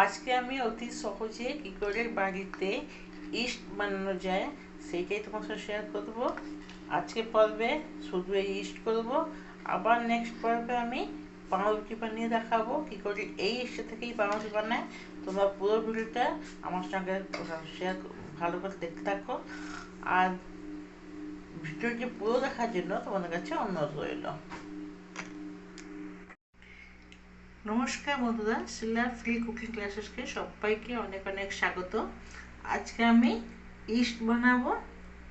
আজকে আমি অতি সহজে কি করে বাড়িতে ইস্ট বানানো যায় সেইটাই তোমার সাথে শেয়ার করবো। আজকে পর্বে শুধু এই ইস্ট করবো, আবার নেক্সট পর্বে আমি পাউরুটি বানিয়ে দেখাবো কি করে এই ইস্ট থেকেই পাউরুটি বানায়। তোমরা পুরো ভিডিওটা আমার সঙ্গে শেয়ার ভালো করে দেখতে থাকো, আর ভিডিওটি পুরো দেখার জন্য তোমাদের কাছে অনুরোধ রইল। নমস্কার বন্ধুরা, শিলা ফ্রি কুকিং ক্লাসেসকে সবাইকে অনেক অনেক স্বাগত। আজকে আমি ইস্ট বানাবো।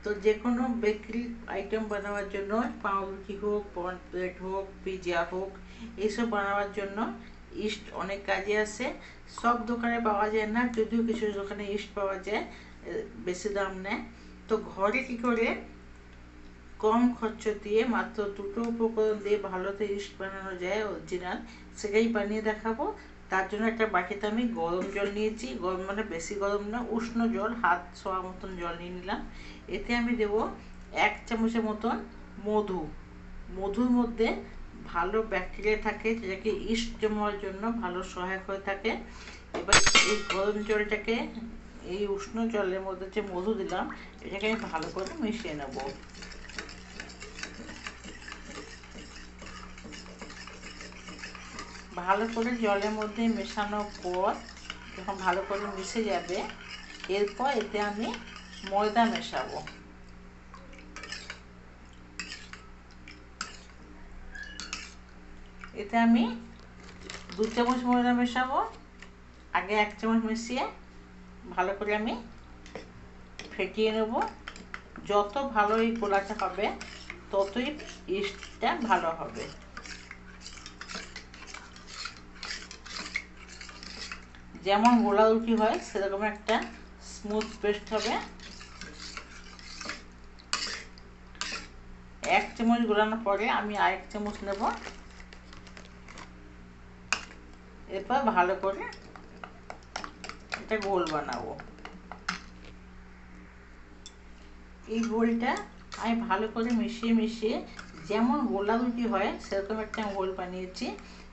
তো যে কোনো বেকারি আইটেম বানাবার জন্য, পাউরুটি হোক, ব্রেড হোক, পিৎজা হোক, এইসব বানাবার জন্য ইস্ট অনেক কাজে আসে। সব দোকানে পাওয়া যায় না, যদিও কিছু দোকানে ইস্ট পাওয়া যায়, বেশি দাম নেয়। তো ঘরে কি করে কম খরচ দিয়ে মাত্র দুটো উপকরণ দিয়ে ভালোতে ইস্ট বানানো যায় অরিজিনাল, সেটাই বানিয়ে দেখাবো। তার জন্য একটা বাটিতে আমি গরম জল নিয়েছি, গরম মানে বেশি গরম না, উষ্ণ জল, হাত ছোঁয়া মতন জল নিয়ে নিলাম। এতে আমি দেব 1 চামচের মতন মধু। মধুর মধ্যে ভালো ব্যাকটেরিয়া থাকে, যেটাকে ইস্ট জমার জন্য ভালো সহায়ক হয়ে থাকে। এবার এই গরম জলটাকে এই উষ্ণ জলের মধ্যে যে মধু দিলাম, এটাকে আমি ভালো করে মিশিয়ে নেবো। ভালো করে জলের মধ্যে মেশানোর পর যখন ভালো করে মিশে যাবে, এরপর এতে আমি ময়দা মেশাবো। এতে আমি 2 চামচ ময়দা মেশাবো। আগে 1 চামচ মিশিয়ে ভালো করে আমি ফেটিয়ে নেব। যত ভালো এই গোলাটা হবে ততই ইস্টটা ভালো হবে। যেমন গোলা রুটি হয় সেরকম একটা স্মুথ পেস্ট হবে। 1 চামচ গোলানোর পরে আমি আরেক চামচ নেব। এরপর ভালো করে এটা গোল বানাবো। এই গোলটা আমি ভালো করে মিশিয়ে মিশিয়ে যেমন গোলা রুটি হয় সেরকম একটা গোল বানিয়েছি।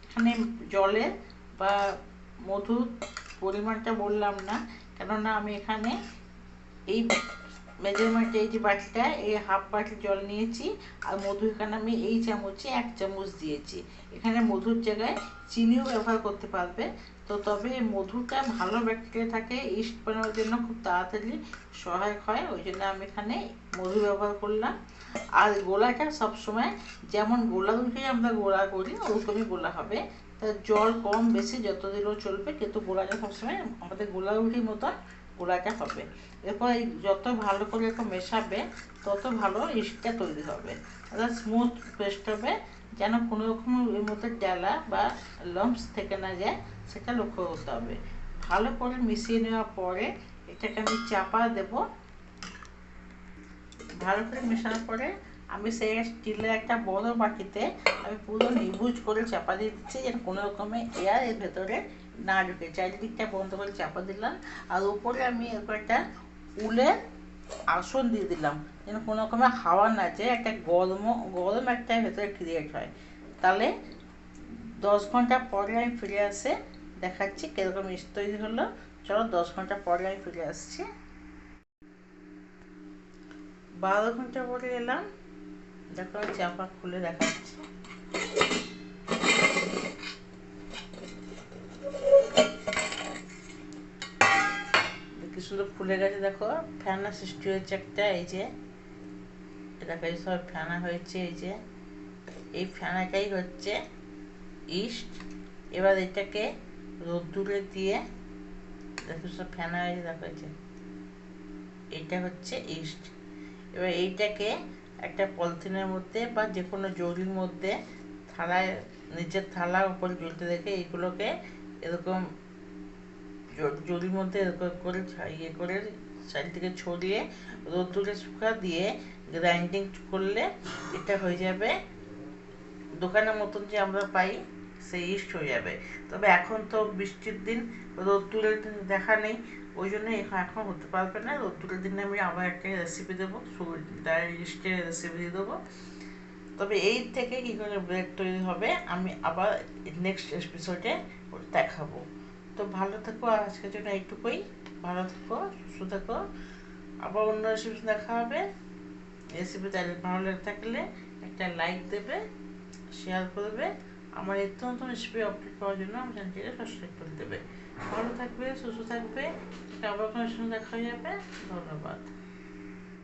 এখানে জলের বা মধুর পরিমাণটা বললাম না, কেননা আমি এখানে এই মেজারমেন্টে এই যে বাটিটা, এই হাফ বাটি জল নিয়েছি, আর মধু এখানে আমি এই চামচে 1 চামচ দিয়েছি। এখানে মধুর জায়গায় চিনিও ব্যবহার করতে পারবে। তো তবে মধুটা ভালো ব্যাকটেরিয়া থাকে, ইস্ট বানানোর জন্য খুব তাড়াতাড়ি সহায়ক হয়, ওই জন্য আমি এখানে মধু ব্যবহার করলাম। আর গোলাটা সবসময় যেমন গোলা রুটি আমরা গোলা করি ওরকমই গোলা হবে। তা জল কম বেশি যত দিলেও চলবে, কিন্তু গোলাটা সবসময় আমাদের গোলা রুটির মতন গোলাটা হবে। এরপর যত ভালো করে একটু মেশাবে তত ভালো ইস্টটা তৈরি হবে, অর্থাৎ স্মুথ পেস্ট হবে, যেন কোনো রকম এর মধ্যে ডালা বা লাম্পস থেকে না যায় সেটা লক্ষ্য করতে হবে। ভালো করে মিশিয়ে নেওয়ার পরে এটাকে আমি চাপা দেব। ভালো করে মেশানোর পরে আমি সেই স্টিলের একটা বড় বাটিতে আমি পুরো নিবুজ করে চাপা দিয়ে দিচ্ছি, যেন কোনো রকমের এয়ার এর ভেতরে না ঢুকে। চারিদিকটা বন্ধ করে চাপা দিলাম, আর উপরে আমি এরপর একটা উলের আসন দিয়ে দিলাম, যেন কোনো রকমের হাওয়া না যায়, একটা গরম একটা ভেতরে ক্রিয়েট হয়। তাহলে 10 ঘন্টা পরে আমি ফিরে আসে দেখাচ্ছি কিরকম ইস্ট তৈরি হলো। চলো 10 ঘন্টা পরে আমি ফিরে আসছি। 12 ঘন্টা পরে এলাম, দেখো চাপা খুলে দেখাচ্ছি। কি সুন্দর ফুলে গেছে, দেখো ফেনা সৃষ্টি হয়েছে একটা, এই যে দেখো এই সব ফেনা হয়েছে, এই যে এই ফেনাটাই হচ্ছে ইস্ট। এবার এটাকে রোদ্দুরে দিয়ে দেখো সব ফেনা হয়েছে, দেখো এই যে এইটা হচ্ছে ইস্ট। এবার এইটাকে একটা পলিথিনের মধ্যে বা যে কোনো জরির মধ্যে থালায়, নিচের থালার উপর ঝুলতে রেখে এইগুলোকে এরকম জরির মধ্যে এরকম করে ইয়ে করে চারিদিকে ছড়িয়ে রোদ্দুরে শুকা দিয়ে গ্রাইন্ডিং করলে এটা হয়ে যাবে দোকানের মতন যে আমরা পাই সেই ইস্ট হয়ে যাবে। তবে এখন তো বৃষ্টির দিন, রোদ্দুরের দেখা নেই, ওই জন্য এখন হতে পারবে না। রোদ্দুরের দিনে আমি আবার একটা রেসিপি দেবো, ইস্টের রেসিপি দিয়ে দেবো। তবে এই থেকে কী করে ব্রেড তৈরি হবে আমি আবার নেক্সট এপিসোডে দেখাবো। তো ভালো থেকো, আজকের জন্য এইটুকুই। ভালো থেকো, সুস্থ থেকো। আবার অন্য রেসিপি দেখা হবে। রেসিপি ভালো লেগে থাকলে একটা লাইক দেবে, শেয়ার করবে। আমার নিত্য নতুন রেসিপি আপডেট পাওয়ার জন্য আমার চ্যানেলটিকে সাবস্ক্রাইব করে দেবে। ভালো থাকবে, সুস্থ থাকবে। আবার কোনো সময় দেখা যাবে। ধন্যবাদ।